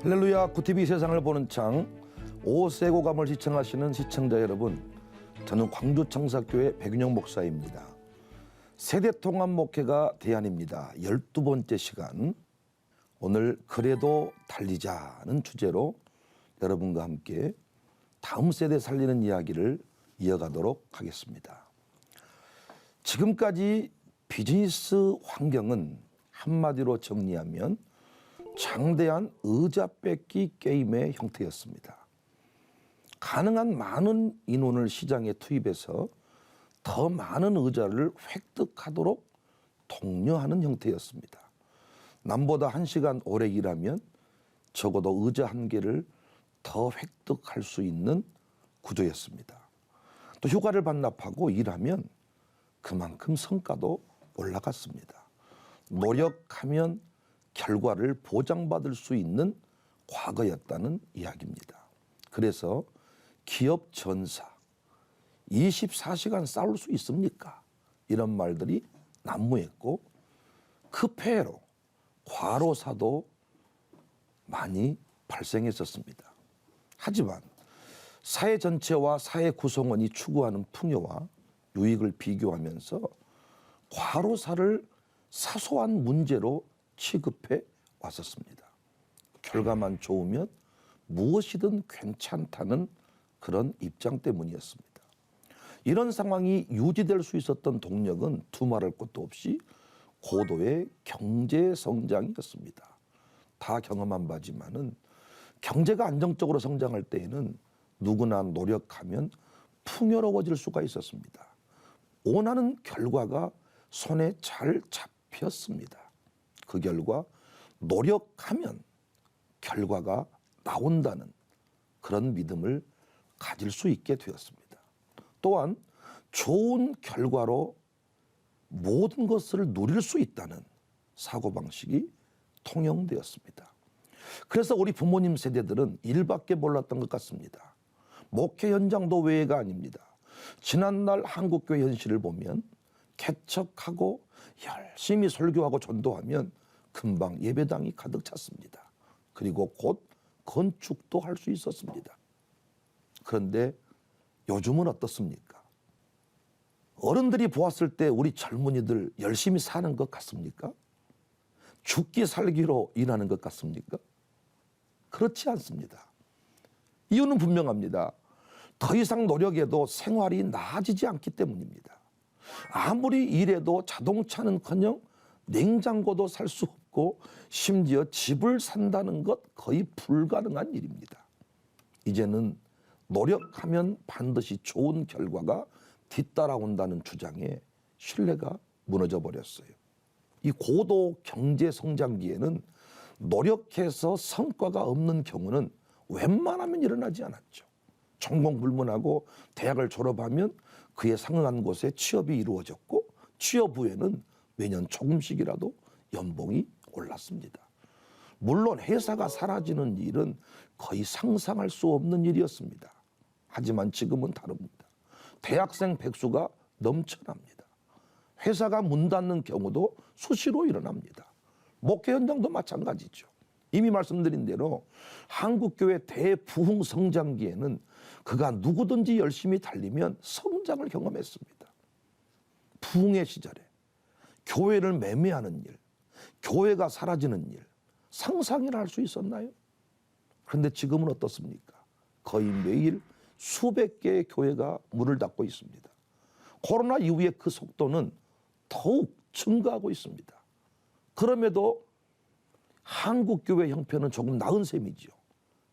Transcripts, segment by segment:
할렐루야, 구티비 세상을 보는 창 오세고감을 시청하시는 시청자 여러분, 저는 광주청사교회 백윤영 목사입니다. 세대통합 목회가 대안입니다. 12번째 시간, 오늘 그래도 달리자는 주제로 여러분과 함께 다음 세대 살리는 이야기를 이어가도록 하겠습니다. 지금까지 비즈니스 환경은 한마디로 정리하면 장대한 의자 뺏기 게임의 형태였습니다. 가능한 많은 인원을 시장에 투입해서 더 많은 의자를 획득하도록 독려하는 형태였습니다. 남보다 1시간 오래 일하면 적어도 의자 1개를 더 획득할 수 있는 구조였습니다. 또 휴가를 반납하고 일하면 그만큼 성과도 올라갔습니다. 노력하면 결과를 보장받을 수 있는 과거였다는 이야기입니다. 그래서 기업 전사 24시간 싸울 수 있습니까? 이런 말들이 난무했고, 그 폐해로 과로사도 많이 발생했었습니다. 하지만 사회 전체와 사회 구성원이 추구하는 풍요와 유익을 비교하면서 과로사를 사소한 문제로 취급해 왔었습니다. 결과만 좋으면 무엇이든 괜찮다는 그런 입장 때문이었습니다. 이런 상황이 유지될 수 있었던 동력은 두말할 것도 없이 고도의 경제 성장이었습니다. 다 경험한 바지만은 경제가 안정적으로 성장할 때에는 누구나 노력하면 풍요로워질 수가 있었습니다. 원하는 결과가 손에 잘 잡혔습니다. 그 결과 노력하면 결과가 나온다는 그런 믿음을 가질 수 있게 되었습니다. 또한 좋은 결과로 모든 것을 누릴 수 있다는 사고방식이 통용되었습니다. 그래서 우리 부모님 세대들은 일밖에 몰랐던 것 같습니다. 목회 현장도 외회가 아닙니다. 지난날 한국교회 현실을 보면 개척하고 열심히 설교하고 전도하면 금방 예배당이 가득 찼습니다. 그리고 곧 건축도 할 수 있었습니다. 그런데 요즘은 어떻습니까? 어른들이 보았을 때 우리 젊은이들 열심히 사는 것 같습니까? 죽기 살기로 일하는 것 같습니까? 그렇지 않습니다. 이유는 분명합니다. 더 이상 노력해도 생활이 나아지지 않기 때문입니다. 아무리 일해도 자동차는커녕 냉장고도 살 수 없고 심지어 집을 산다는 것 거의 불가능한 일입니다. 이제는 노력하면 반드시 좋은 결과가 뒤따라온다는 주장에 신뢰가 무너져 버렸어요. 이 고도 경제 성장기에는 노력해서 성과가 없는 경우는 웬만하면 일어나지 않았죠. 전공 불문하고 대학을 졸업하면 그에 상응한 곳에 취업이 이루어졌고, 취업 후에는 매년 조금씩이라도 연봉이 올랐습니다. 물론 회사가 사라지는 일은 거의 상상할 수 없는 일이었습니다. 하지만 지금은 다릅니다. 대학생 백수가 넘쳐납니다. 회사가 문 닫는 경우도 수시로 일어납니다. 목회 현장도 마찬가지죠. 이미 말씀드린 대로 한국교회 대부흥 성장기에는 그가 누구든지 열심히 달리면 성장을 경험했습니다. 부흥의 시절에 교회를 매매하는 일, 교회가 사라지는 일, 상상이나 할 수 있었나요? 그런데 지금은 어떻습니까? 거의 매일 수백 개의 교회가 문을 닫고 있습니다. 코로나 이후에 그 속도는 더욱 증가하고 있습니다. 그럼에도 한국교회 형편은 조금 나은 셈이죠.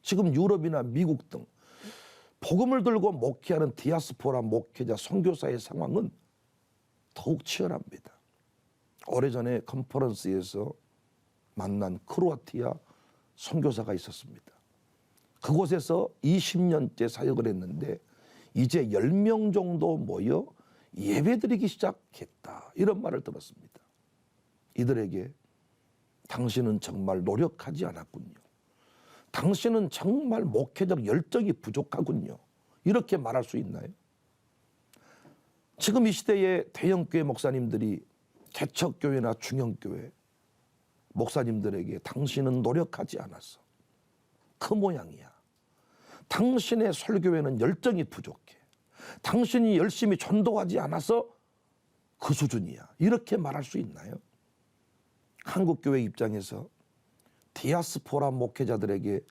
지금 유럽이나 미국 등 복음을 들고 목회하는 디아스포라 목회자 선교사의 상황은 더욱 치열합니다. 오래전에 컨퍼런스에서 만난 크로아티아 선교사가 있었습니다. 그곳에서 20년째 사역을 했는데 이제 10명 정도 모여 예배드리기 시작했다, 이런 말을 들었습니다. 이들에게 당신은 정말 노력하지 않았군요. 당신은 정말 목회적 열정이 부족하군요. 이렇게 말할 수 있나요? 지금 이 시대의 대형교회 목사님들이 개척교회나 중형교회 목사님들에게 당신은 노력하지 않았어, 그 모양이야. 당신의 설교에는 열정이 부족해. 당신이 열심히 전도하지 않아서 그 수준이야. 이렇게 말할 수 있나요? 한국교회 입장에서 디아스포라 목회자들에게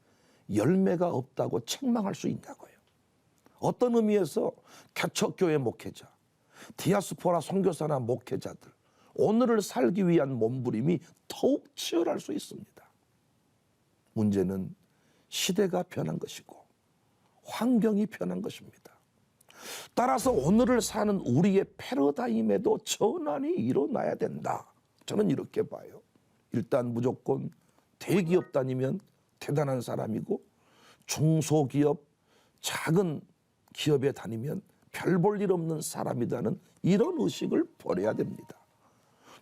열매가 없다고 책망할 수 있냐고요. 어떤 의미에서 개척교회 목회자, 디아스포라 선교사나 목회자들, 오늘을 살기 위한 몸부림이 더욱 치열할 수 있습니다. 문제는 시대가 변한 것이고 환경이 변한 것입니다. 따라서 오늘을 사는 우리의 패러다임에도 전환이 일어나야 된다. 저는 이렇게 봐요. 일단 무조건 대기업 다니면 대단한 사람이고 중소기업, 작은 기업에 다니면 별 볼 일 없는 사람이라는 이런 의식을 버려야 됩니다.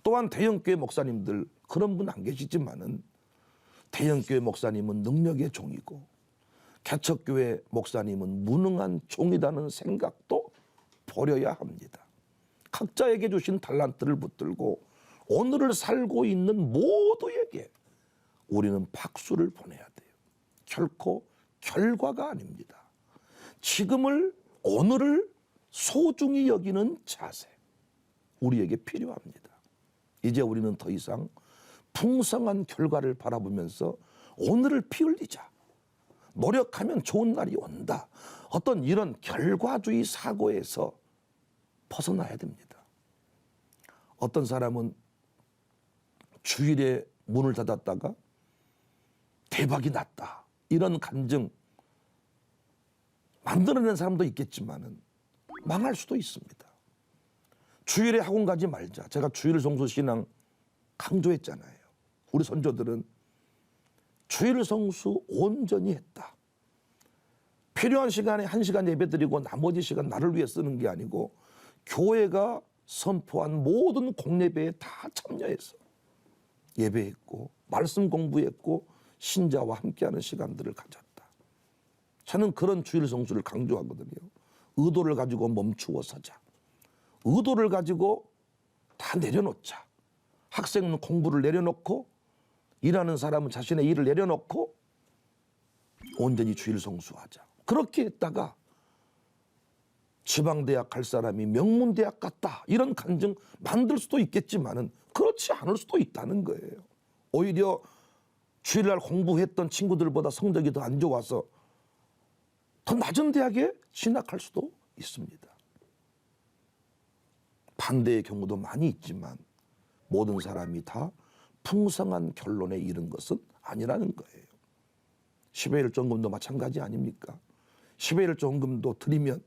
또한 대형교회 목사님들 그런 분 안 계시지만은 대형교회 목사님은 능력의 종이고 개척교회 목사님은 무능한 종이라는 생각도 버려야 합니다. 각자에게 주신 달란트를 붙들고 오늘을 살고 있는 모두에게 우리는 박수를 보내야 돼요. 결코 결과가 아닙니다. 지금을, 오늘을 소중히 여기는 자세, 우리에게 필요합니다. 이제 우리는 더 이상 풍성한 결과를 바라보면서 오늘을 피 흘리자, 노력하면 좋은 날이 온다, 어떤 이런 결과주의 사고에서 벗어나야 됩니다. 어떤 사람은 주일에 문을 닫았다가 대박이 났다, 이런 간증 만들어낸 사람도 있겠지만은 망할 수도 있습니다. 주일에 학원 가지 말자. 제가 주일 성수 신앙 강조했잖아요. 우리 선조들은 주일 성수 온전히 했다. 필요한 시간에 1시간 예배드리고 나머지 시간 나를 위해 쓰는 게 아니고 교회가 선포한 모든 공예배에 다 참여해서 예배했고 말씀 공부했고 신자와 함께하는 시간들을 가졌다. 저는 그런 주일 성수를 강조하거든요. 의도를 가지고 멈추어 서자. 의도를 가지고 다 내려놓자. 학생은 공부를 내려놓고 일하는 사람은 자신의 일을 내려놓고 온전히 주일 성수하자. 그렇게 했다가 지방대학 갈 사람이 명문대학 갔다, 이런 간증 만들 수도 있겠지만은 그렇지 않을 수도 있다는 거예요. 오히려 주일날 공부했던 친구들보다 성적이 더 안 좋아서 더 낮은 대학에 진학할 수도 있습니다. 반대의 경우도 많이 있지만 모든 사람이 다 풍성한 결론에 이른 것은 아니라는 거예요. 10의 1정금도 마찬가지 아닙니까? 10의 1정금도 드리면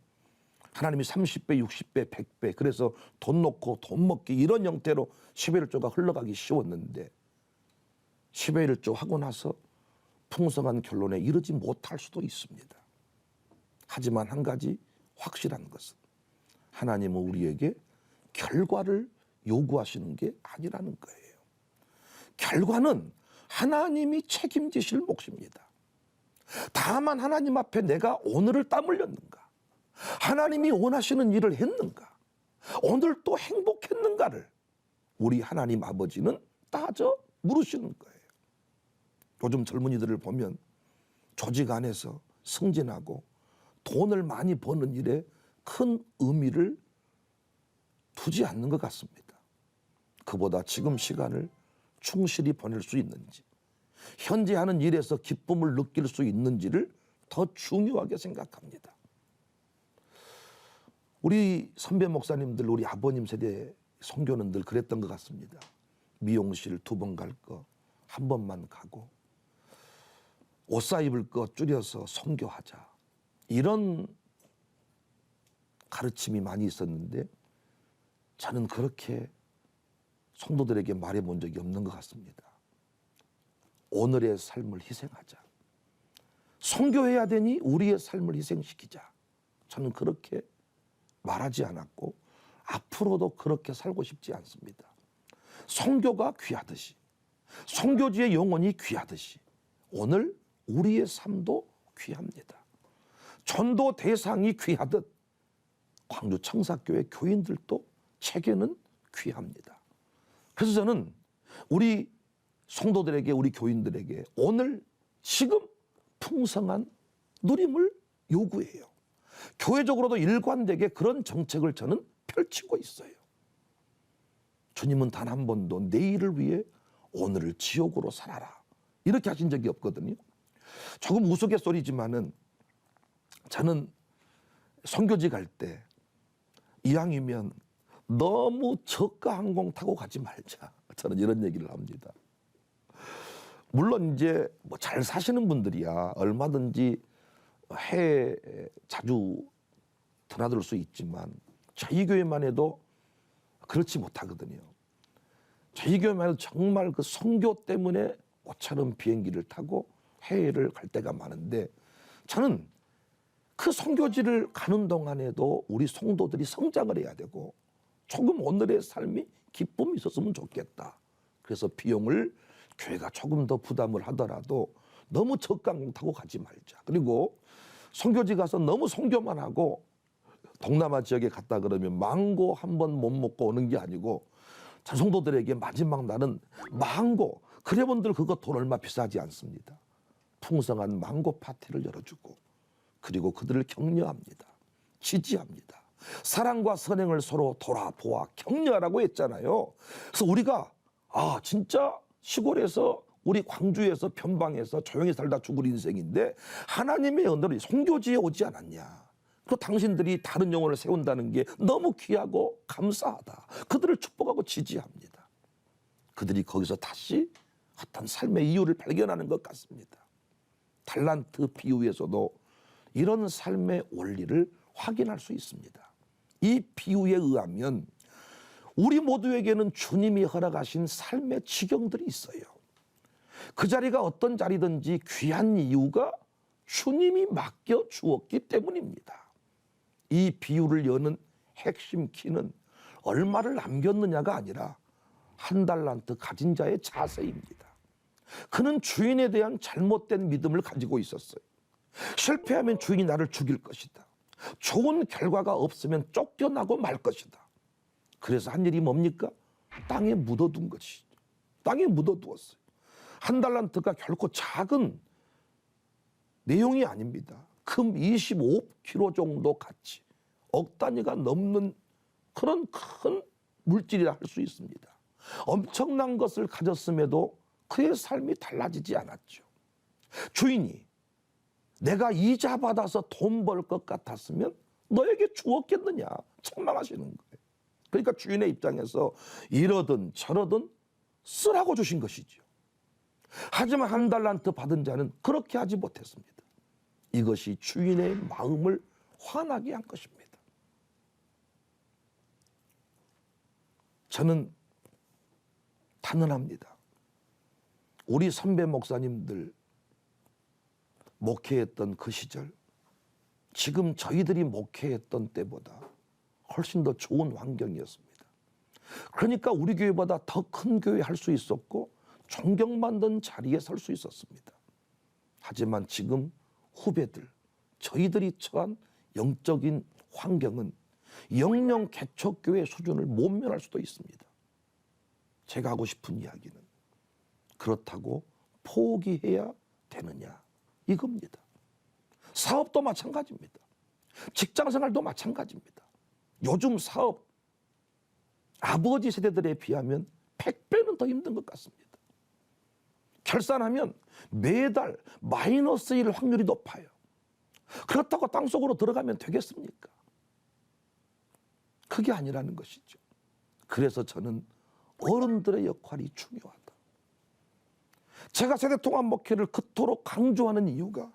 하나님이 30배, 60배, 100배, 그래서 돈 놓고 돈 먹기, 이런 형태로 10의 1조가 흘러가기 쉬웠는데 10의 1조 하고 나서 풍성한 결론에 이르지 못할 수도 있습니다. 하지만 한 가지 확실한 것은 하나님은 우리에게 결과를 요구하시는 게 아니라는 거예요. 결과는 하나님이 책임지실 몫입니다. 다만 하나님 앞에 내가 오늘을 땀 흘렸는가, 하나님이 원하시는 일을 했는가, 오늘 또 행복했는가를 우리 하나님 아버지는 따져 물으시는 거예요. 요즘 젊은이들을 보면 조직 안에서 승진하고 돈을 많이 버는 일에 큰 의미를 두지 않는 것 같습니다. 그보다 지금 시간을 충실히 보낼 수 있는지, 현재 하는 일에서 기쁨을 느낄 수 있는지를 더 중요하게 생각합니다. 우리 선배 목사님들, 우리 아버님 세대 선교는 늘 그랬던 것 같습니다. 미용실 2번 갈 거 1번만 가고 옷 사 입을 거 줄여서 선교하자, 이런 가르침이 많이 있었는데 저는 그렇게 성도들에게 말해본 적이 없는 것 같습니다. 오늘의 삶을 희생하자. 선교해야 되니 우리의 삶을 희생시키자. 저는 그렇게 말하지 않았고 앞으로도 그렇게 살고 싶지 않습니다. 선교가 귀하듯이, 선교지의 영혼이 귀하듯이 오늘 우리의 삶도 귀합니다. 전도 대상이 귀하듯 광주 청사교회 교인들도 책에는 귀합니다. 그래서 저는 우리 성도들에게, 우리 교인들에게 오늘 지금 풍성한 누림을 요구해요. 교회적으로도 일관되게 그런 정책을 저는 펼치고 있어요. 주님은 단 한 번도 내일을 위해 오늘을 지옥으로 살아라 이렇게 하신 적이 없거든요. 조금 우스갯소리지만은 저는 선교지 갈 때 이왕이면 너무 저가 항공 타고 가지 말자, 저는 이런 얘기를 합니다. 물론 이제 뭐 잘 사시는 분들이야 얼마든지 해외에 자주 드나들 수 있지만 저희 교회만 해도 그렇지 못하거든요. 저희 교회만 해도 정말 그 선교 때문에 옷차림 비행기를 타고 해외를 갈 때가 많은데, 저는 그 선교지를 가는 동안에도 우리 성도들이 성장을 해야 되고 조금 오늘의 삶이 기쁨이 있었으면 좋겠다. 그래서 비용을 교회가 조금 더 부담을 하더라도 너무 저가 항공 타고 가지 말자. 그리고 선교지 가서 너무 선교만 하고 동남아 지역에 갔다 그러면 망고 한 번 못 먹고 오는 게 아니고 성도들에게 마지막 날은 망고, 그래본들 그거 돈 얼마 비싸지 않습니다. 풍성한 망고 파티를 열어주고 그리고 그들을 격려합니다. 지지합니다. 사랑과 선행을 서로 돌아보아 격려하라고 했잖아요. 그래서 우리가 진짜 시골에서 우리 광주에서 변방에서 조용히 살다 죽을 인생인데 하나님의 은혜로 선교지에 오지 않았냐. 그 당신들이 다른 영혼을 세운다는 게 너무 귀하고 감사하다. 그들을 축복하고 지지합니다. 그들이 거기서 다시 어떤 삶의 이유를 발견하는 것 같습니다. 달란트 비유에서도 이런 삶의 원리를 확인할 수 있습니다. 이 비유에 의하면 우리 모두에게는 주님이 허락하신 삶의 지경들이 있어요. 그 자리가 어떤 자리든지 귀한 이유가 주님이 맡겨 주었기 때문입니다. 이 비유를 여는 핵심 키는 얼마를 남겼느냐가 아니라 한 달란트 가진 자의 자세입니다. 그는 주인에 대한 잘못된 믿음을 가지고 있었어요. 실패하면 주인이 나를 죽일 것이다. 좋은 결과가 없으면 쫓겨나고 말 것이다. 그래서 한 일이 뭡니까? 땅에 묻어둔 것이죠. 땅에 묻어두었어요. 한 달란트가 결코 작은 내용이 아닙니다. 금 25kg 정도 가치, 억 단위가 넘는 그런 큰 물질이라 할 수 있습니다. 엄청난 것을 가졌음에도 그의 삶이 달라지지 않았죠. 주인이 내가 이자 받아서 돈 벌 것 같았으면 너에게 주었겠느냐 책망하시는 거예요. 그러니까 주인의 입장에서 이러든 저러든 쓰라고 주신 것이죠. 하지만 한 달란트 받은 자는 그렇게 하지 못했습니다. 이것이 주인의 마음을 화나게 한 것입니다. 저는 단언합니다. 우리 선배 목사님들 목회했던 그 시절, 지금 저희들이 목회했던 때보다 훨씬 더 좋은 환경이었습니다. 그러니까 우리 교회보다 더 큰 교회 할 수 있었고 존경받는 자리에 설 수 있었습니다. 하지만 지금 후배들, 저희들이 처한 영적인 환경은 영영 개척교회 수준을 모면할 수도 있습니다. 제가 하고 싶은 이야기는 그렇다고 포기해야 되느냐 이겁니다. 사업도 마찬가지입니다. 직장생활도 마찬가지입니다. 요즘 사업 아버지 세대들에 비하면 100배는 더 힘든 것 같습니다. 결산하면 매달 마이너스일 확률이 높아요. 그렇다고 땅속으로 들어가면 되겠습니까? 그게 아니라는 것이죠. 그래서 저는 어른들의 역할이 중요하다. 제가 세대통합 목회를 그토록 강조하는 이유가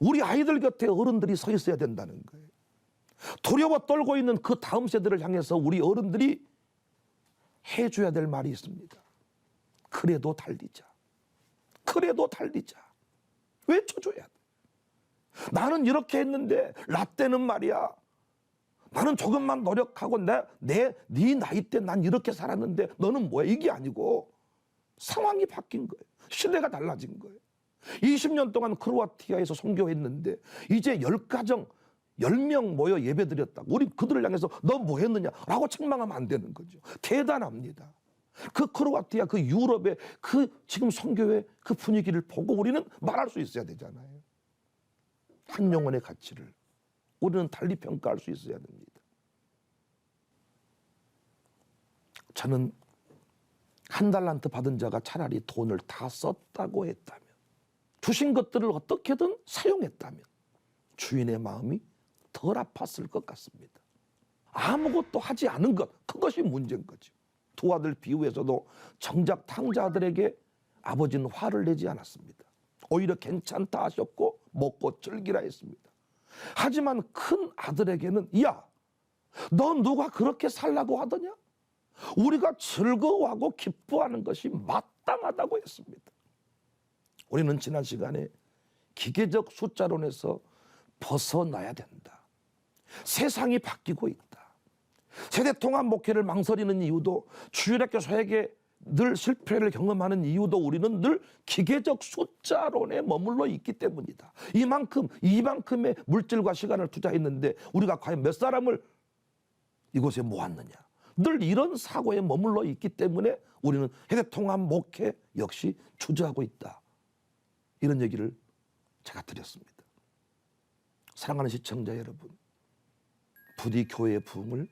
우리 아이들 곁에 어른들이 서 있어야 된다는 거예요. 두려워 떨고 있는 그 다음 세대를 향해서 우리 어른들이 해줘야 될 말이 있습니다. 그래도 달리자. 그래도 달리자. 외쳐줘야 돼. 나는 이렇게 했는데 라떼는 말이야. 나는 조금만 노력하고 네 나이 때 난 이렇게 살았는데 너는 뭐야? 이게 아니고 상황이 바뀐 거예요. 시대가 달라진 거예요. 20년 동안 크로아티아에서 선교했는데 이제 10가정 10명 모여 예배드렸다고 우리 그들을 향해서 너 뭐 했느냐라고 책망하면 안 되는 거죠. 대단합니다. 그 크로아티아, 그 유럽의 그 지금 선교의 그 분위기를 보고 우리는 말할 수 있어야 되잖아요. 한 영혼의 가치를 우리는 달리 평가할 수 있어야 됩니다. 저는 한 달란트 받은 자가 차라리 돈을 다 썼다고 했다면, 주신 것들을 어떻게든 사용했다면 주인의 마음이 덜 아팠을 것 같습니다. 아무것도 하지 않은 것, 그것이 문제인 거죠. 두 아들 비유에서도 정작 탕자들에게 아버지는 화를 내지 않았습니다. 오히려 괜찮다 하셨고 먹고 즐기라 했습니다. 하지만 큰 아들에게는 야, 너 누가 그렇게 살라고 하더냐? 우리가 즐거워하고 기뻐하는 것이 마땅하다고 했습니다. 우리는 지난 시간에 기계적 숫자론에서 벗어나야 된다. 세상이 바뀌고 있다. 세대통합 목회를 망설이는 이유도, 주일학교 사역에 늘 실패를 경험하는 이유도 우리는 늘 기계적 숫자론에 머물러 있기 때문이다. 이만큼의 물질과 시간을 투자했는데 우리가 과연 몇 사람을 이곳에 모았느냐. 늘 이런 사고에 머물러 있기 때문에 우리는 세대통합 목회 역시 주저하고 있다. 이런 얘기를 제가 드렸습니다. 사랑하는 시청자 여러분, 부디 교회의 부흥을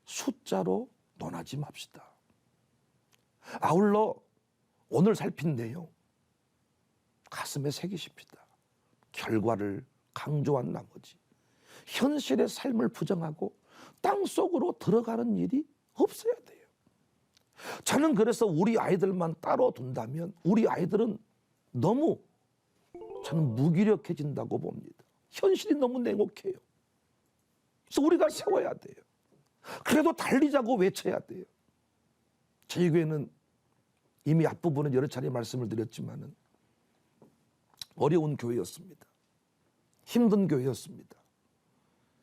숫자로 논하지 맙시다. 아울러 오늘 살핀 내용 가슴에 새기십시다. 결과를 강조한 나머지 현실의 삶을 부정하고 땅속으로 들어가는 일이 없어야 돼요. 저는 그래서 우리 아이들만 따로 둔다면 우리 아이들은 너무 저는 무기력해진다고 봅니다. 현실이 너무 냉혹해요. 그래서 우리가 세워야 돼요. 그래도 달리자고 외쳐야 돼요. 저희 교회는 이미 앞부분은 여러 차례 말씀을 드렸지만은 어려운 교회였습니다. 힘든 교회였습니다.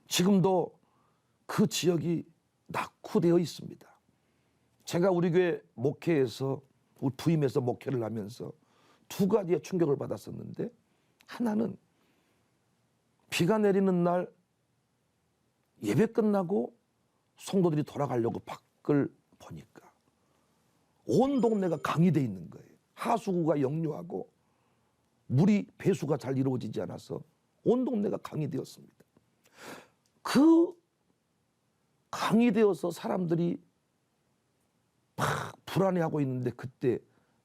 지금도 그 지역이 낙후되어 있습니다. 제가 우리 교회 목회에서 부임해서 목회를 하면서 두 가지의 충격을 받았었는데, 하나는 비가 내리는 날 예배 끝나고 성도들이 돌아가려고 밖을 보니까 온 동네가 강이 돼 있는 거예요. 하수구가 역류하고 물이 배수가 잘 이루어지지 않아서 온 동네가 강이 되었습니다. 그 강이 되어서 사람들이 막 불안해하고 있는데 그때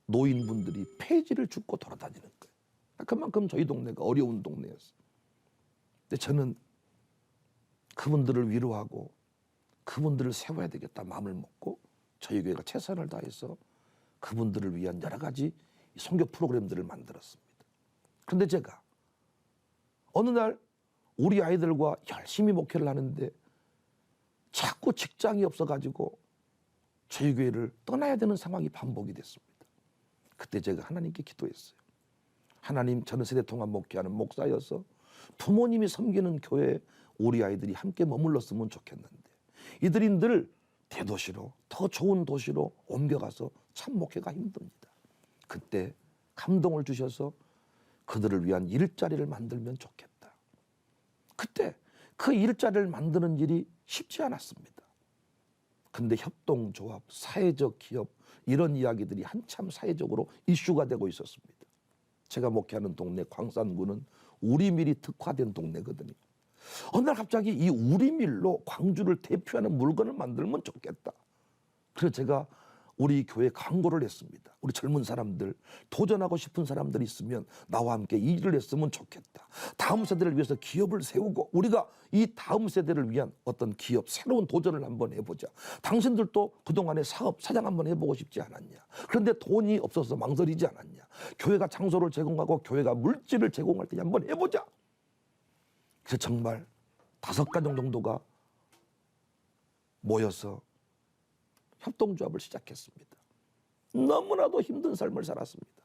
노인분들이 폐지를 줍고 돌아다니는 거예요. 그만큼 저희 동네가 어려운 동네였어요. 근데 저는 그분들을 위로하고 그분들을 세워야 되겠다 마음을 먹고 저희 교회가 최선을 다해서 그분들을 위한 여러 가지 선교 프로그램들을 만들었습니다. 그런데 제가 어느 날 우리 아이들과 열심히 목회를 하는데 자꾸 직장이 없어가지고 저희 교회를 떠나야 되는 상황이 반복이 됐습니다. 그때 제가 하나님께 기도했어요. 하나님, 저는 세대통합 목회하는 목사여서 부모님이 섬기는 교회에 우리 아이들이 함께 머물렀으면 좋겠는데 이들이 늘 대도시로, 더 좋은 도시로 옮겨가서 참 목회가 힘듭니다. 그때 감동을 주셔서 그들을 위한 일자리를 만들면 좋겠다. 그때 그 일자리를 만드는 일이 쉽지 않았습니다. 근데 협동조합, 사회적 기업 이런 이야기들이 한참 사회적으로 이슈가 되고 있었습니다. 제가 목회하는 동네 광산구는 우리밀이 특화된 동네거든요. 어느 날 갑자기 이 우리밀로 광주를 대표하는 물건을 만들면 좋겠다. 그래서 제가 우리 교회 광고를 했습니다. 우리 젊은 사람들, 도전하고 싶은 사람들이 있으면 나와 함께 이 일을 했으면 좋겠다. 다음 세대를 위해서 기업을 세우고 우리가 이 다음 세대를 위한 어떤 기업, 새로운 도전을 한번 해보자. 당신들도 그동안에 사장 한번 해보고 싶지 않았냐. 그런데 돈이 없어서 망설이지 않았냐. 교회가 장소를 제공하고 교회가 물질을 제공할 때 한번 해보자. 그래서 정말 5가정 정도가 모여서 협동조합을 시작했습니다. 너무나도 힘든 삶을 살았습니다.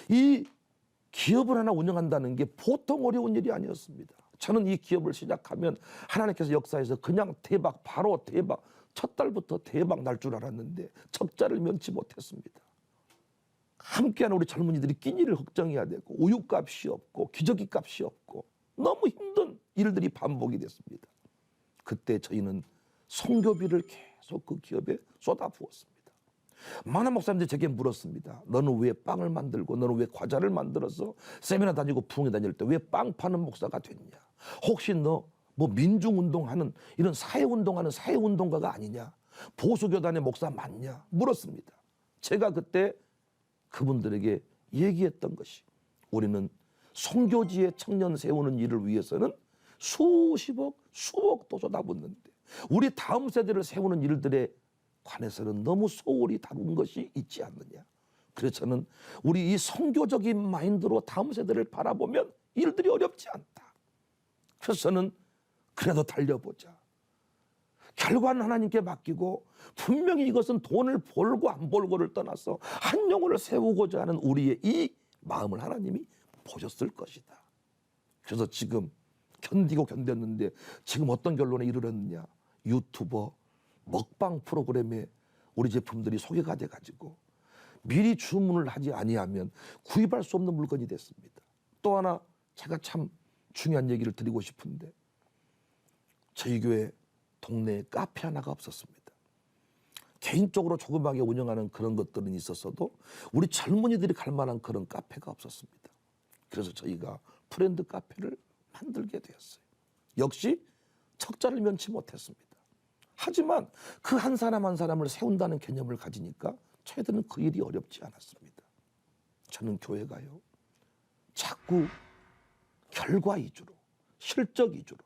이 기업을 하나 운영한다는 게 보통 어려운 일이 아니었습니다. 저는 이 기업을 시작하면 하나님께서 역사에서 그냥 대박, 바로 대박, 첫 달부터 대박 날 줄 알았는데 적자를 면치 못했습니다. 함께하는 우리 젊은이들이 끼니를 걱정해야 되고 우유값이 없고 기저귀 값이 없고 너무 힘든 일들이 반복이 됐습니다. 그때 저희는 선교비를 계속 그 기업에 쏟아부었습니다. 많은 목사님들이 제게 물었습니다. 너는 왜 빵을 만들고 너는 왜 과자를 만들어서 세미나 다니고 부흥회 다닐 때 왜 빵 파는 목사가 됐냐? 혹시 너 뭐 민중운동하는 이런 사회운동하는 사회운동가가 아니냐? 보수교단의 목사 맞냐? 물었습니다. 제가 그때 그분들에게 얘기했던 것이 우리는 선교지에 청년 세우는 일을 위해서는 수십억, 수억도 쏟아붓는데 우리 다음 세대를 세우는 일들에 관해서는 너무 소홀히 다룬 것이 있지 않느냐. 그래서 저는 우리 이 선교적인 마인드로 다음 세대를 바라보면 일들이 어렵지 않다. 그래서 저는 그래도 달려보자. 결과는 하나님께 맡기고 분명히 이것은 돈을 벌고 안 벌고를 떠나서 한 영혼을 세우고자 하는 우리의 이 마음을 하나님이 보셨을 것이다. 그래서 지금 견디고 견뎠는데 지금 어떤 결론에 이르렀느냐. 유튜버 먹방 프로그램에 우리 제품들이 소개가 돼가지고 미리 주문을 하지 아니하면 구입할 수 없는 물건이 됐습니다. 또 하나 제가 참 중요한 얘기를 드리고 싶은데 저희 교회 동네에 카페 하나가 없었습니다. 개인적으로 조그맣게 운영하는 그런 것들은 있었어도 우리 젊은이들이 갈 만한 그런 카페가 없었습니다. 그래서 저희가 프렌드 카페를 만들게 되었어요. 역시 척자를 면치 못했습니다. 하지만 그 한 사람 한 사람을 세운다는 개념을 가지니까 저희들은 그 일이 어렵지 않았습니다. 저는 교회가요, 자꾸 결과 위주로, 실적 위주로,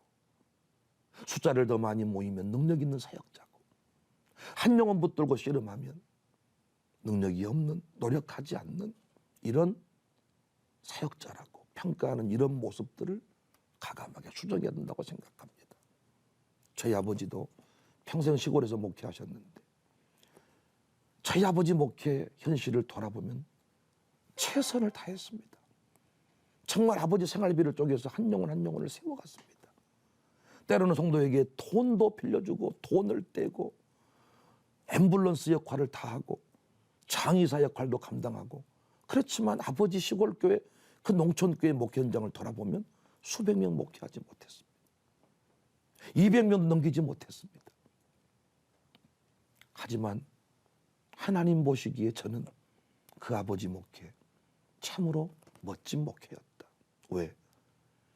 숫자를 더 많이 모이면 능력 있는 사역자고, 한 영혼 붙들고 씨름하면 능력이 없는, 노력하지 않는 이런 사역자라고 평가하는 이런 모습들을 가감하게 수정해야 된다고 생각합니다. 저희 아버지도 평생 시골에서 목회하셨는데 저희 아버지 목회 현실을 돌아보면 최선을 다했습니다. 정말 아버지 생활비를 쪼개서 한 영혼 한 영혼을 세워갔습니다. 때로는 성도에게 돈도 빌려주고 돈을 떼고 앰뷸런스 역할을 다 하고 장의사 역할도 감당하고, 그렇지만 아버지 시골교회 그 농촌교회 목회 현장을 돌아보면 수백 명 목회하지 못했습니다. 200명 넘기지 못했습니다. 하지만 하나님 보시기에 저는 그 아버지 목회 참으로 멋진 목회였다. 왜?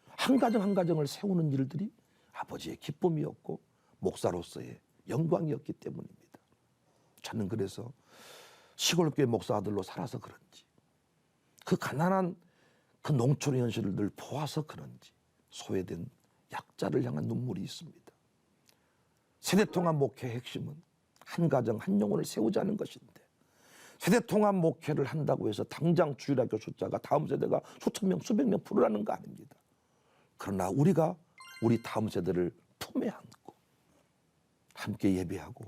한 가정 한 가정을 세우는 일들이 아버지의 기쁨이었고 목사로서의 영광이었기 때문입니다. 저는 그래서 시골교회 목사 아들로 살아서 그런지, 그 가난한 그 농촌의 현실을 늘 보아서 그런지 소외된 약자를 향한 눈물이 있습니다. 세대통합 목회의 핵심은 한 가정 한 영혼을 세우자는 것인데, 세대통합 목회를 한다고 해서 당장 주일학교 숫자가 다음 세대가 수천 명, 수백 명 풀으라는 거 아닙니다. 그러나 우리가 우리 다음 세대를 품에 안고 함께 예배하고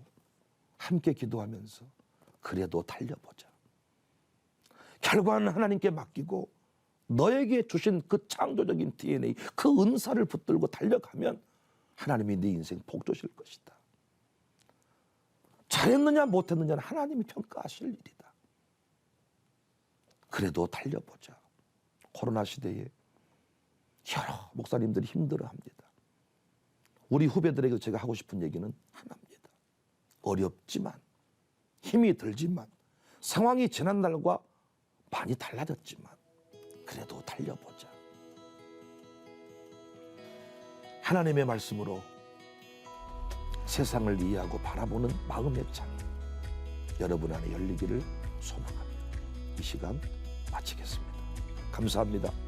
함께 기도하면서 그래도 달려보자. 결과는 하나님께 맡기고 너에게 주신 그 창조적인 DNA, 그 은사를 붙들고 달려가면 하나님이 네 인생 복 주실 것이다. 잘했느냐 못했느냐는 하나님이 평가하실 일이다. 그래도 달려보자. 코로나 시대에 여러 목사님들이 힘들어합니다. 우리 후배들에게 제가 하고 싶은 얘기는 하나입니다. 어렵지만, 힘이 들지만, 상황이 지난날과 많이 달라졌지만 그래도 달려보자. 하나님의 말씀으로 세상을 이해하고 바라보는 마음의 창이 여러분 안에 열리기를 소망하며 이 시간 마치겠습니다. 감사합니다.